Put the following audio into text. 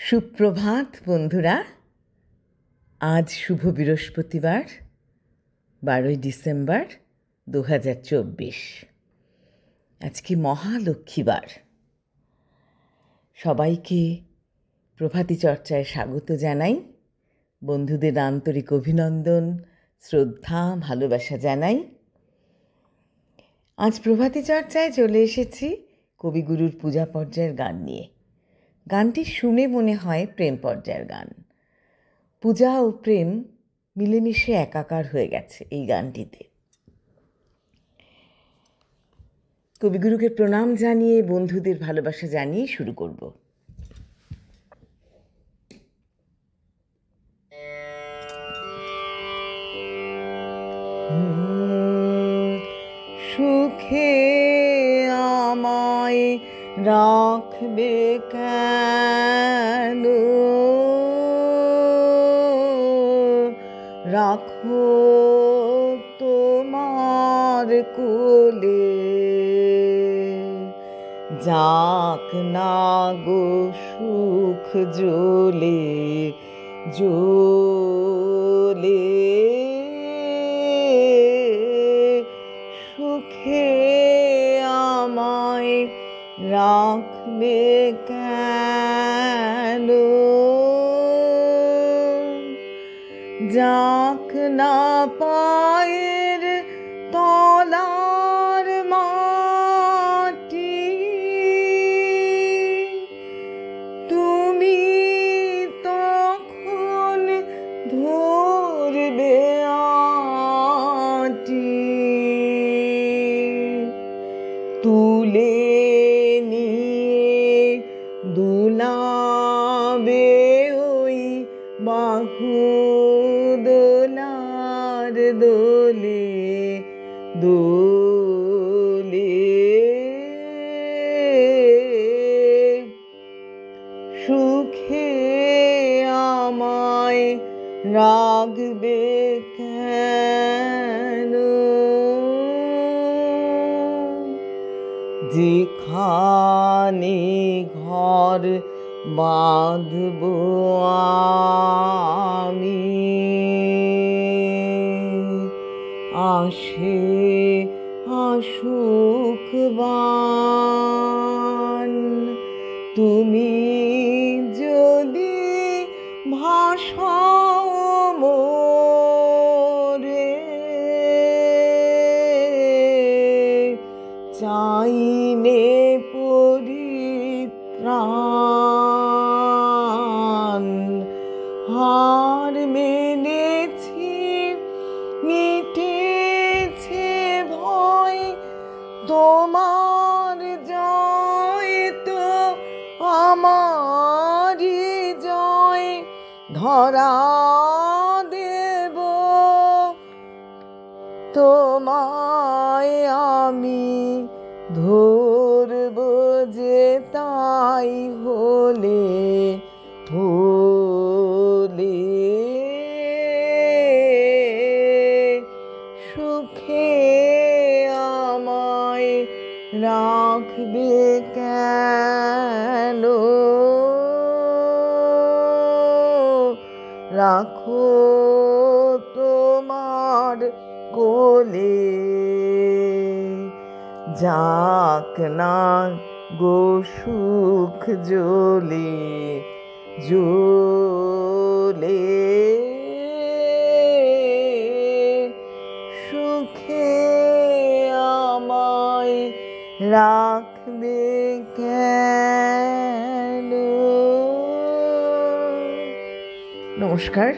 সুপ্রভাত বন্ধুরা। আজ শুভ বৃহস্পতিবার 12ই ডিসেম্বর 2024। আজকে মহালক্ষ্মীবার। সবাইকে প্রভাতী চর্চায় স্বাগত জানাই। বন্ধুদের আন্তরিক অভিনন্দন, শ্রদ্ধা, ভালোবাসা জানাই। আজ প্রভাতী চর্চায় চলে এসেছি কবিগুরুর পূজা পর্যায়ের গান নিয়ে। গানটি শুনে মনে হয় প্রেম পর্যায়ের গান। পূজা ও প্রেম মিলেমিশে একাকার হয়ে গেছে এই গানটিতে। কবিগুরুকে প্রণাম জানিয়ে, বন্ধুদের ভালোবাসা জানিয়ে শুরু করব। সুখে আমায় রাখবে কেন, রাখো তোমার কোলে, যাক না গো সুখ জ্বলে জ্বলে, সুখে আমায় রাখবে কেন, যাক না পায়ের তলার মাটি, তুমি তখন ধরবে আটি, তুলে নিয়ে দোলাবে ওই বাহু দোলার দোলে দোলে, সুখে আমায় রাখবে কেন, যেখানে ঘর বাঁধব আমি, আসে আসুক বান, তুমি যদি ভাষাও মোরে, চাইনে পরিত্রাণ, হার মেনেছি মিটেছে ভয়, তোমার জয় তো আমারই জয়, ধরা দেব তোমায় আমি, ধরব যে তাই হলে হলে, সুখে আমায় রাখবে কেন, রাখো তোমার কোলে, যাক না গো সুখ জ্বলে জ্বলে, সুখে আমায় রাখবে কেন। নমস্কার।